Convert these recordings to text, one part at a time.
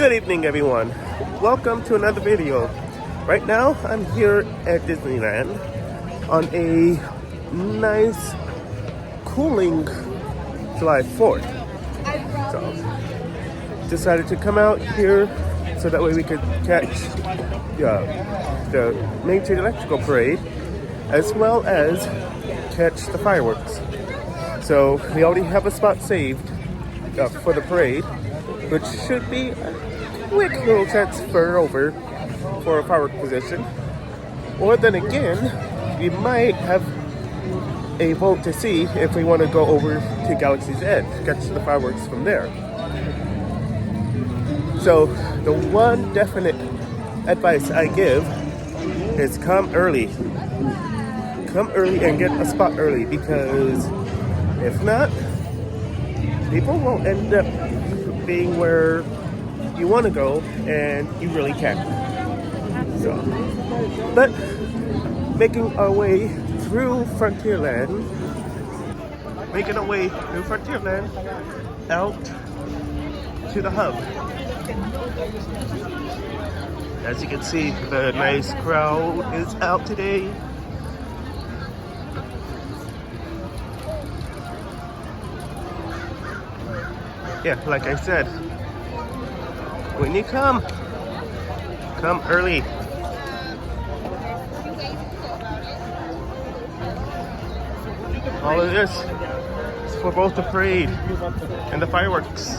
Good evening, everyone. Welcome to another video. Right now, I'm here at Disneyland on a nice, cooling July 4th. So, decided to come out here so that way we could catch the Main Street Electrical Parade, as well as catch the fireworks. So, we already have a spot saved for the parade, which should be a quick little transfer over for a firework position. Or then again, we might have a vote to see if we want to go over to Galaxy's Edge, catch the fireworks from there. So the one definite advice I give is come early. Come early and get a spot early, because if not, people won't end up being where you want to go and you really can't. So, but making our way through Frontierland, out to the hub. As you can see, the nice crowd is out today. Yeah, like I said, when you come early. All of this is for both the parade and the fireworks.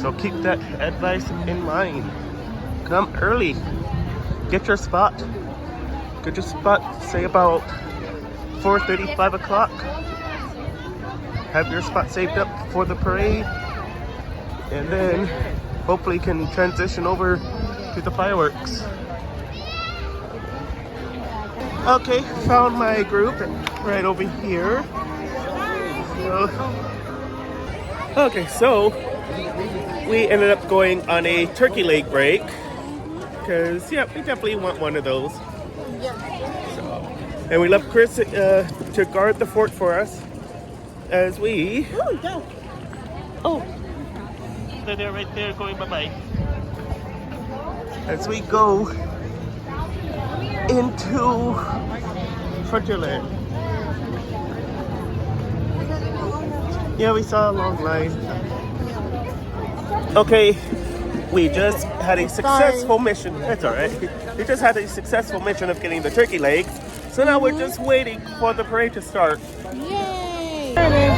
So keep that advice in mind. Come early. Get your spot. Say about 4:30, 5 o'clock. Have your spot saved up for the parade, and then hopefully can transition over to the fireworks. Okay, found my group right over here. So we ended up going on a turkey leg break, because yeah, we definitely want one of those. So, and we left Chris to guard the fort for us as we they're right there going bye-bye. As we go into Frontierland. Yeah, we saw a long line. Okay, we just had a successful mission. That's alright. We just had a successful mission of getting the turkey legs. So now we're just waiting for the parade to start. Yay! There it is.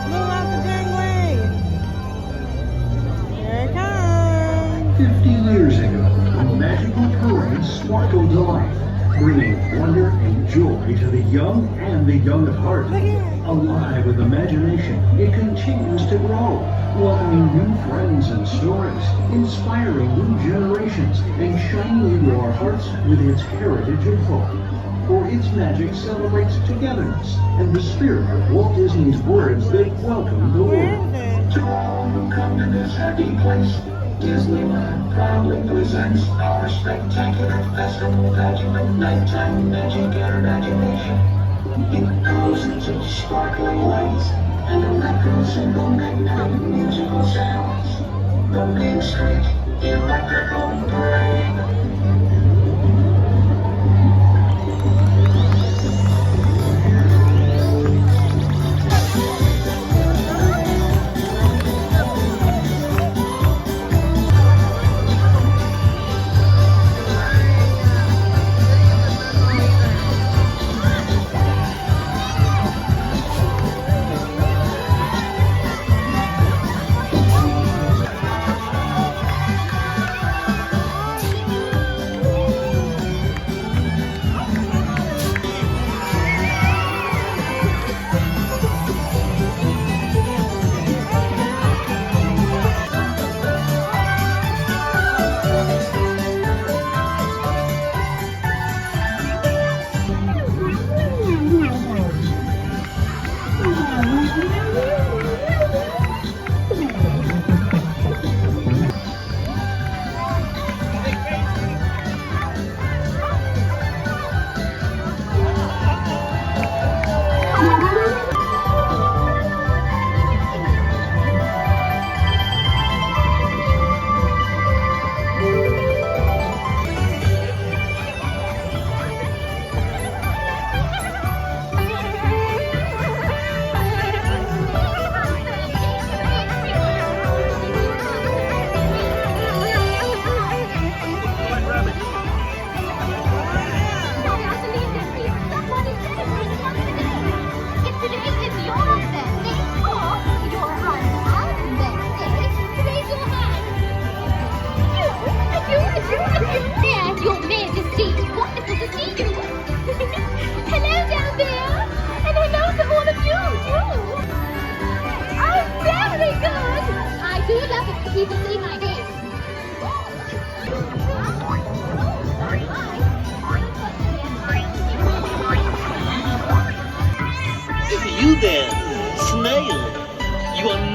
Move out the gangway! Here it comes! 50 years ago, a magical parade sparkled to life, bringing wonder and joy to the young and the young at heart. Alive with imagination, it continues to grow, welcoming new friends and stories, inspiring new generations, and shining into our hearts with its heritage of hope. For its magic celebrates togetherness and the spirit of Walt Disney's words that welcome the world. To all who come to this happy place, Disneyland proudly presents our spectacular festival pageant of nighttime magic and imagination. In thousands of sparkling lights and a record-single midnight musical sounds, the Main Street Electrical Parade.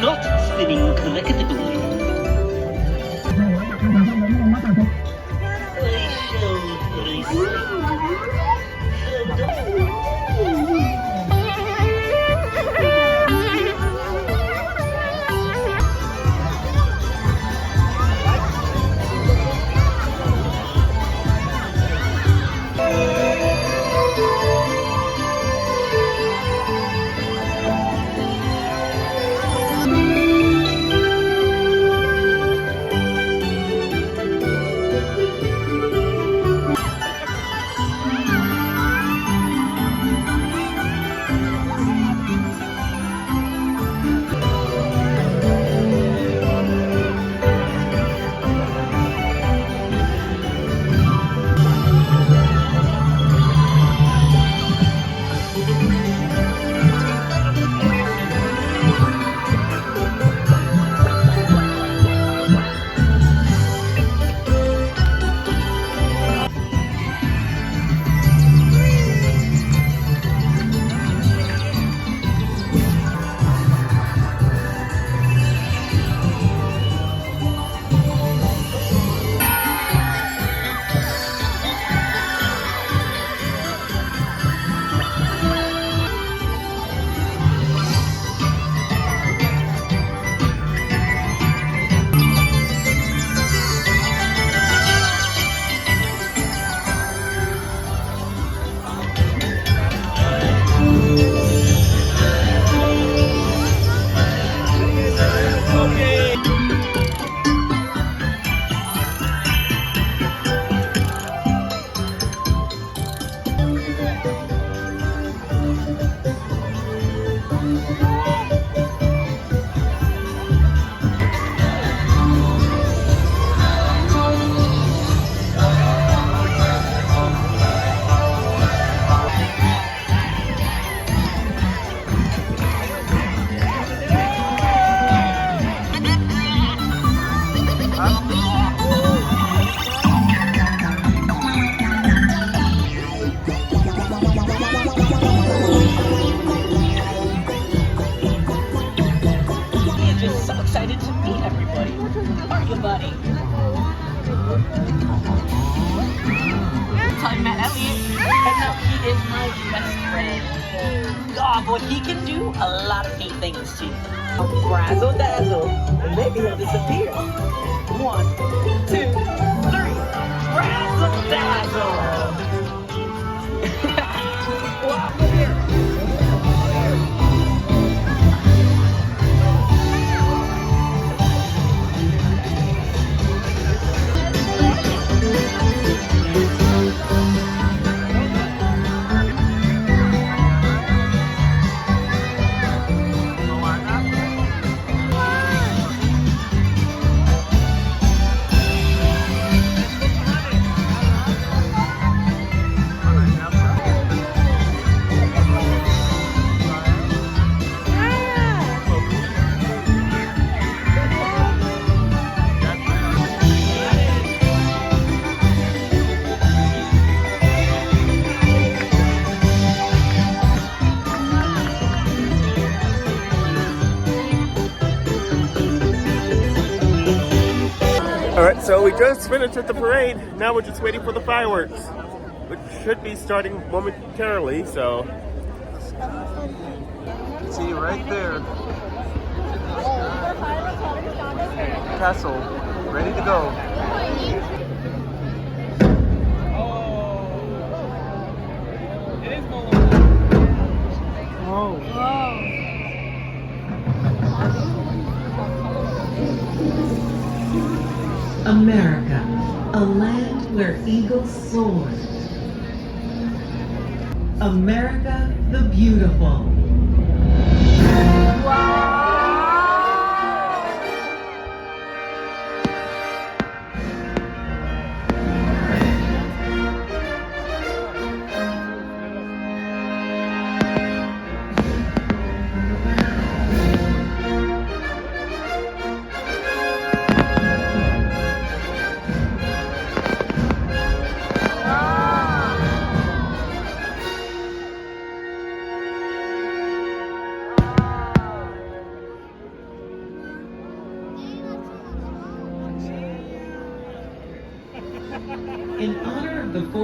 not spinning correctly. I shall receive. I met Elliot, and now he is my best friend. God, what he can do, a lot of neat things too. Razzle dazzle, and maybe he'll disappear. 1, 2, 3, razzle dazzle. Wow. Alright, so we just finished with the parade. Now we're just waiting for the fireworks, which should be starting momentarily, so. See you right there. Castle, ready to go. America, a land where eagles soar. America the beautiful.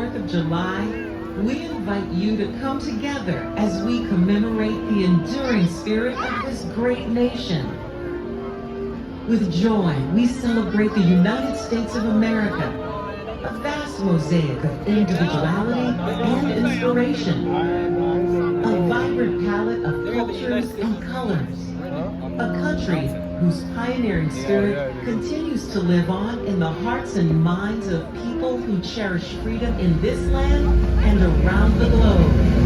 4th of July, we invite you to come together as we commemorate the enduring spirit of this great nation. With joy, we celebrate the United States of America, a vast mosaic of individuality and inspiration, a vibrant palette of cultures and colors, a country whose pioneering spirit continues to live on in the hearts and minds of people who cherish freedom in this land and around the globe.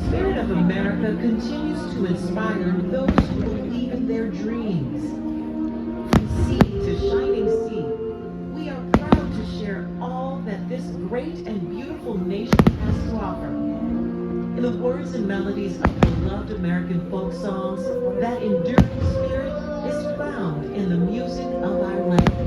Spirit of America continues to inspire those who believe in their dreams. From sea to shining sea, we are proud to share all that this great and beautiful nation has to offer. In the words and melodies of beloved American folk songs, that enduring spirit is found in the music of our land.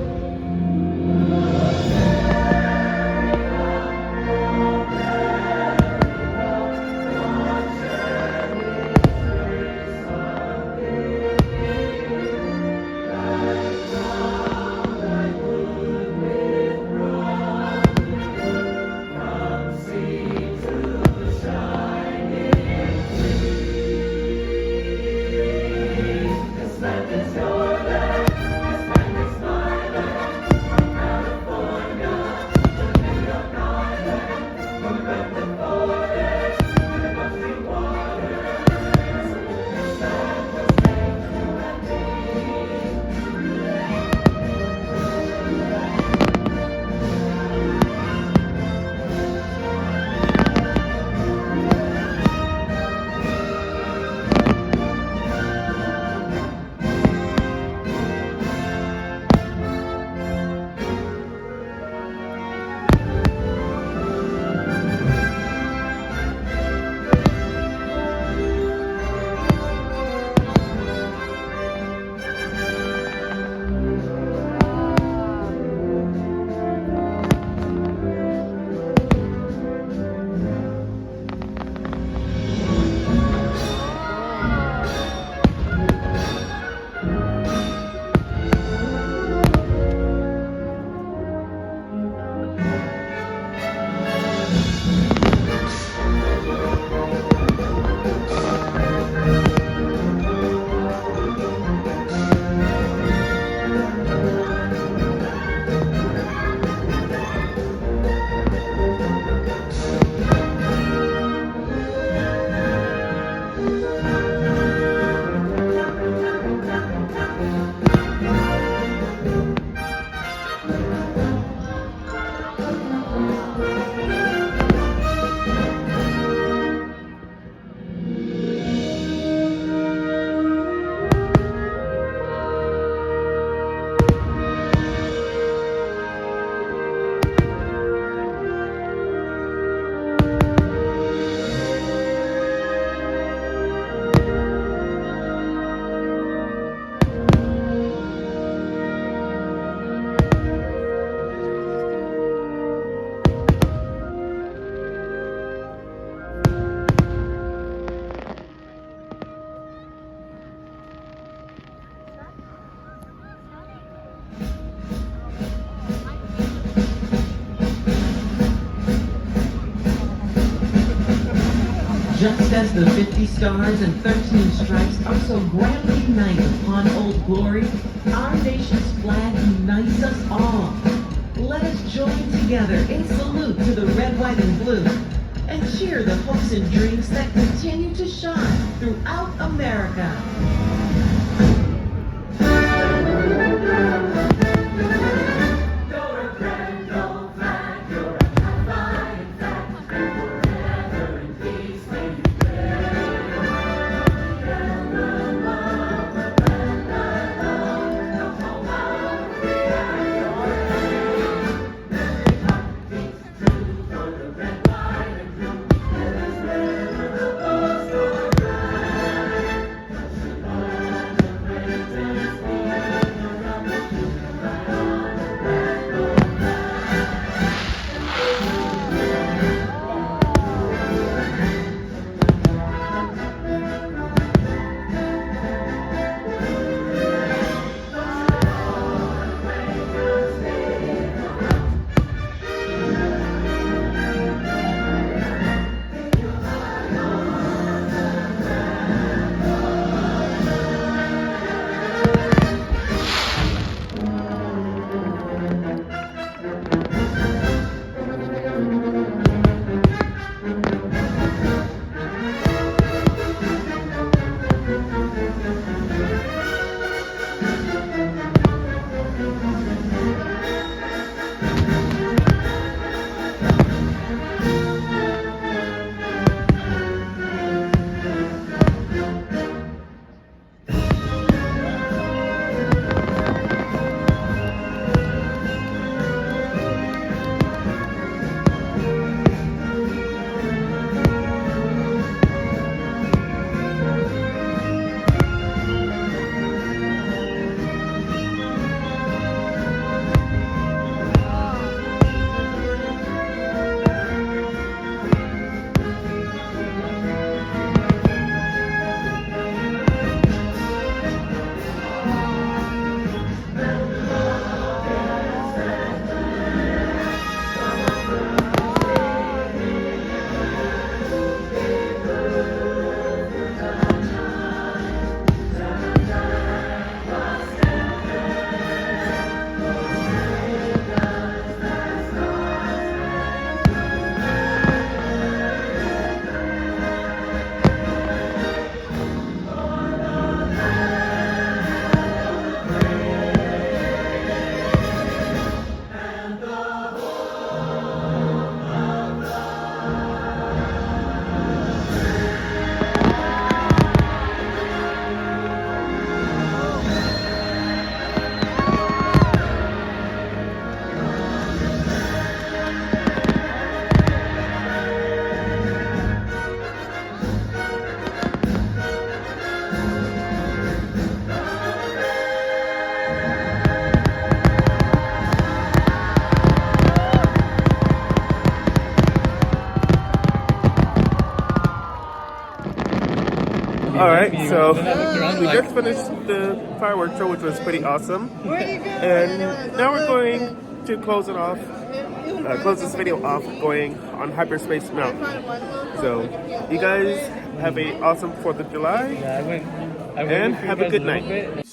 Just as the 50 stars and 13 stripes are so grandly united upon Old Glory, our nation's flag unites us all. Let us join together in salute to the red, white, and blue, and cheer the hopes and dreams that continue to shine throughout America. Alright, so we just finished the fireworks show, which was pretty awesome. And now we're going to close it off, close this video off going on Hyperspace Mountain. So, you guys have a awesome 4th of July, and have a good night.